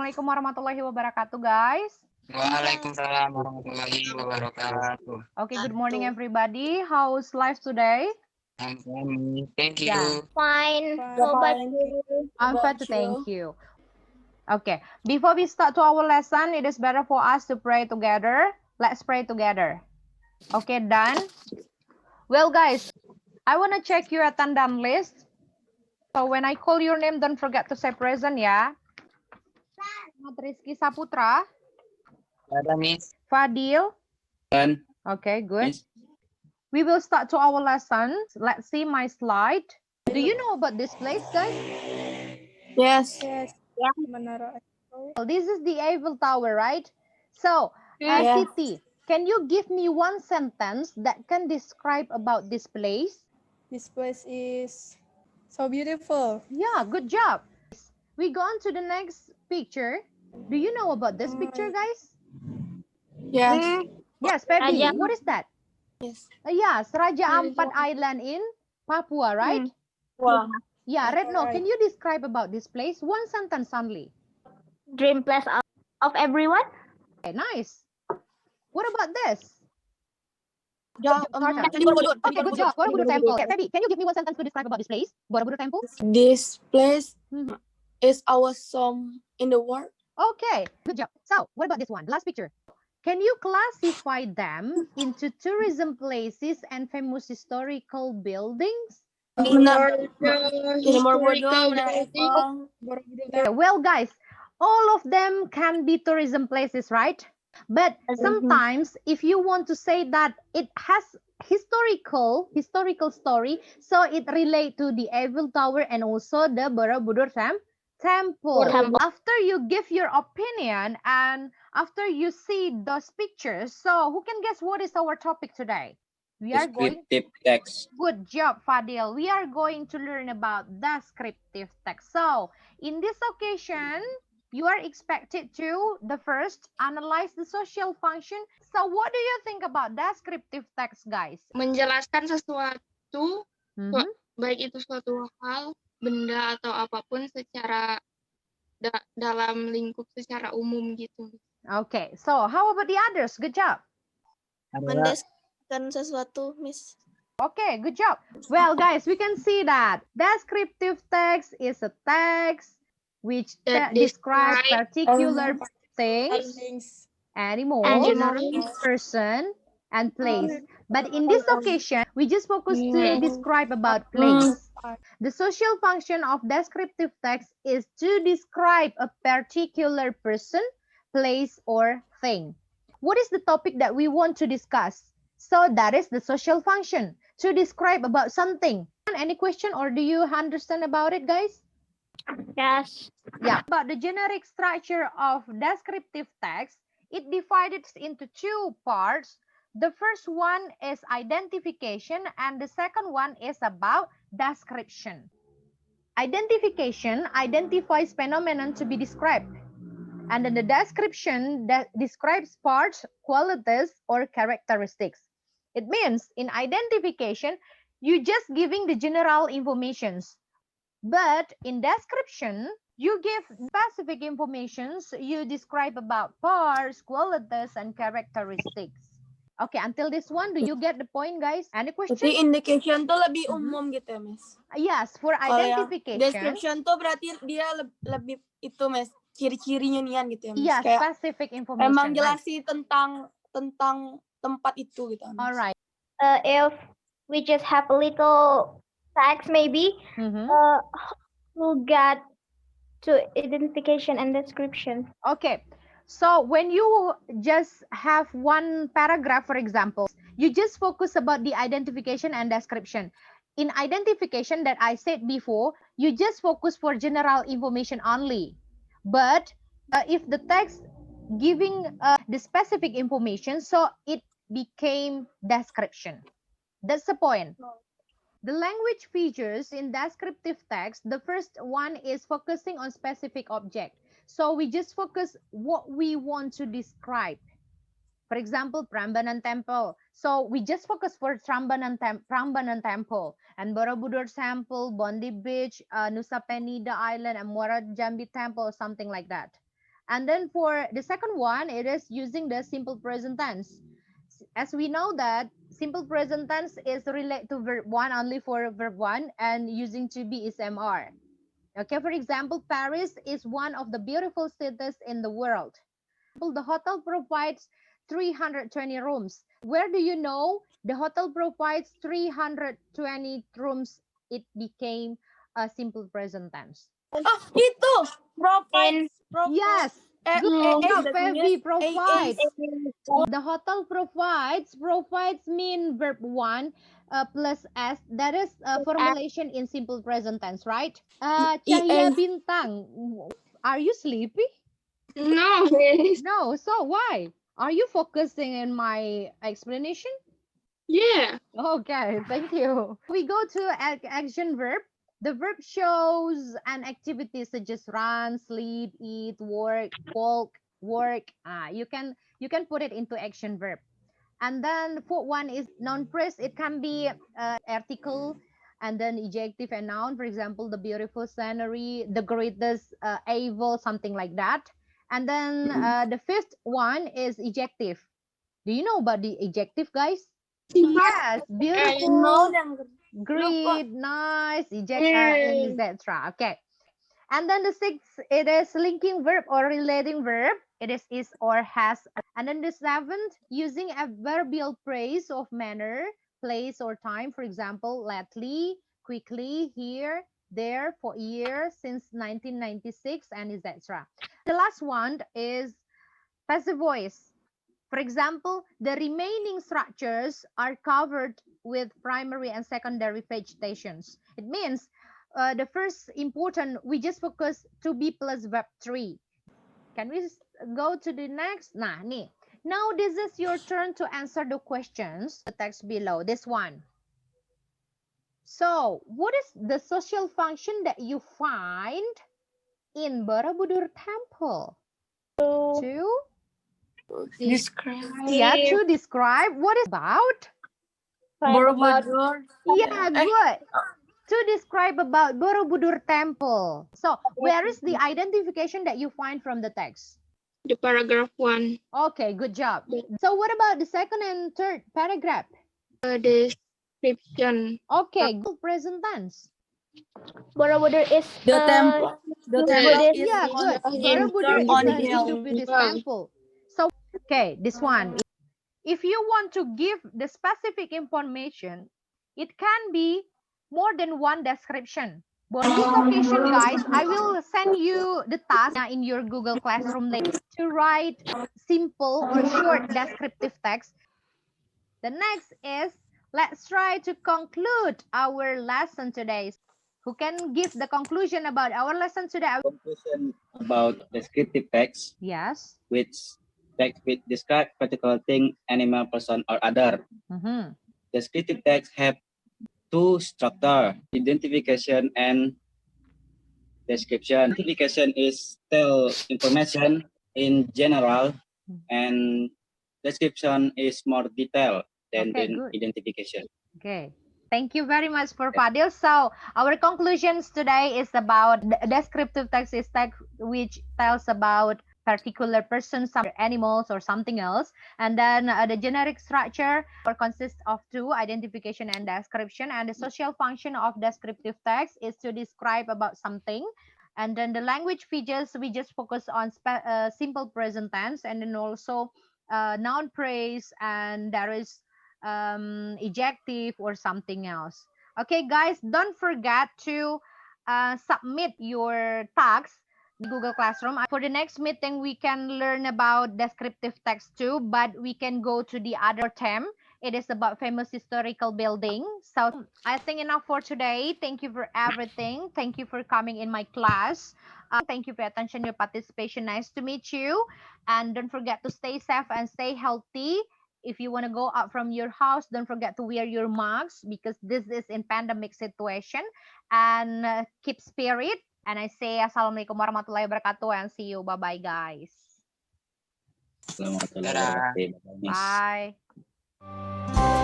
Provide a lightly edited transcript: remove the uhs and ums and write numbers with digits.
Assalamualaikum warahmatullahi wabarakatuh, guys. Waalaikumsalam warahmatullahi wabarakatuh. Okay, good morning, everybody. How's life today? I'm fine. Thank you. Yeah. Fine. How about you? I'm fine, thank you. Okay, before we start to our lesson, it is better for us to pray together. Let's pray together. Okay, done? Well, guys, I want to check your attendance list. So when I call your name, don't forget to say present, ya. Rizky Saputra. Ada, Miss. Fadil. Dan. Okay, good. Miss. We will start to our lesson. Let's see my slide. Do you know about this place, guys? Yes. Yeah. Well, this is the Eiffel Tower, right? So, Yeah. Siti, can you give me one sentence that can describe about this place? This place is so beautiful. Yeah, good job. We go on to the next picture. Do you know about this picture, guys? Yes. Yes, Feby. Raja. What is that? Yes. Yes, Raja Ampat Island in Papua, right? Wow. Yeah, Retno, Right. can you describe about this place? One sentence only. Dream place of everyone. Okay, nice. What about this? Borobudur. Okay, good job. Borobudur Temple. Okay, Feby, can you give me one sentence to describe about this place? Borobudur Temple? This place Mhm. is our song in the world. Okay, good job. So, what about this one? Last picture. Can you classify them into tourism places and famous historical buildings? Benar. Ini Borobudur. Okay, well, guys, all of them can be tourism places, right? But sometimes if you want to say that it has historical story, so it relate to the Eiffel Tower and also the Borobudur temple. After you give your opinion and after you see those pictures, so who can guess what is our topic today? We are going. Descriptive text. Good job, Fadil. We are going to learn about descriptive text. So, in this occasion, you are expected to, the first, analyze the social function. So, what do you think about descriptive text, guys? Menjelaskan sesuatu, Mhm. baik itu suatu hal, benda atau apapun secara dalam lingkup secara umum gitu. Okay, so how about the others? Good job. Mendeskripsikan sesuatu, Miss. Okay, good job. Well, guys, we can see that descriptive text is a text which That describes describe particular things, animals, person, and place. But in this occasion, we just focus to describe about place. The social function of descriptive text is to describe a particular person, place, or thing. What is the topic that we want to discuss? So that is the social function, to describe about something. Any question or do you understand about it, guys? Yes. Yeah, about the generic structure of descriptive text, it divided into two parts. The first one is identification and the second one is about description. Identification identifies phenomenon to be described. And then the description that describes parts, qualities, or characteristics. It means in identification, you just giving the general informations. But in description, you give specific informations, you describe about parts, qualities, and characteristics. Okay, until this one, do you get the point, guys? Any question? Jadi indication tuh lebih umum gitu ya, Miss. Yes, for Kalau yang identification. description tuh berarti dia lebih itu, Miss, ciri-cirinya nian gitu ya, Miss. Yes, Kayak specific information. emang Right? jelasin tentang tempat itu gitu, Miss. All right. If we just have a little text, maybe we'll get to identification and description. Okay. So when you just have one paragraph, for example, you just focus about the identification and description. In identification that I said before, you just focus for general information only. But if the text giving the specific information, so it became description. That's the point. The language features in descriptive text, the first one is focusing on specific object. So we just focus what we want to describe. For example, Prambanan Temple. So we just focus for Prambanan Temple and Borobudur Temple, Bondi Beach, Nusa Penida Island, and Muara Jambi Temple, something like that. And then for the second one, it is using the simple present tense. As we know that simple present tense is related to verb 1 only for verb 1 and using to be is MR. Okay, for example, Paris is one of the beautiful cities in the world. The hotel provides 320 rooms. Where do you know the hotel provides 320 rooms? It became a simple present tense. Oh, itu provides. Yes, good job, Feby. Provides. Oh. The hotel provides. Provides mean verb 1 plus S. That is a formulation in simple present tense, right? Cahaya Bintang, are you sleepy? No. No. So why? Are you focusing in my explanation? Yeah. Okay, thank you. We go to action verb. The verb shows an activity such as run, sleep, eat, work, walk, work. You can put it into action verb. And then fourth one is noun phrase. It can be article and then adjective and noun. For example, the beautiful scenery, the greatest able, something like that. And then the fifth one is adjective. Do you know about the adjective, guys? Yes, beautiful, great, nice, etc. Okay. And then the sixth, it is linking verb or relating verb. It is or has. And then the seventh, using adverbial phrase of manner, place, or time. For example, lately, quickly, here, there, for years, since 1996, and etc. The last one is passive voice. For example, the remaining structures are covered with primary and secondary vegetations. It means the first important, we just focus to be plus verb 3. Can we go to the next? Nah, nih. Now this is your turn to answer the questions. The text below, this one. So, what is the social function that you find in Borobudur Temple? To Describe. Yeah, to describe what is about. Borobudur. Yeah, good. To describe about Borobudur Temple. So, where is the identification that you find from the text? The paragraph 1. Okay, good job. So, what about the second and third paragraph? Description. Okay, good present tense. Borobudur is The temple. The temple is Yeah, good. Borobudur is on a hill. Hindu-Buddhist temple. So, okay, this one. If you want to give the specific information, it can be more than one description. But on this occasion, guys, I will send you the task in your Google Classroom later to write simple or short descriptive text. The next is, let's try to conclude our lesson today. Who can give the conclusion about our lesson today? Conclusion about descriptive text, Yes. which text which describe particular thing, animal, person, or other. Descriptive text have two structure: identification and description. Identification is tell information in general, and description is more detailed than Okay, the good. identification. Okay. Thank you very much for Fadil. So our conclusions today is about the descriptive text is text which tells about particular person, some animals or something else. And then the generic structure consists of two, identification and description. And the social function of descriptive text is to describe about something. And then the language features, we just focus on simple present tense, and then also noun phrase, and there is adjective or something else. Okay, guys, don't forget to submit your tasks in Google Classroom. For the next meeting, we can learn about descriptive text too, but we can go to the other term. It is about famous historical building. So I think enough for today. Thank you for everything. Thank you for coming in my class. Thank you for your attention, your participation. Nice to meet you. And don't forget to stay safe and stay healthy. If you want to go out from your house, don't forget to wear your masks because this is in pandemic situation. And keep spirit. And I say Assalamualaikum warahmatullahi wabarakatuh and see you. Bye-bye, guys. Assalamualaikum warahmatullahi wabarakatuh. Bye.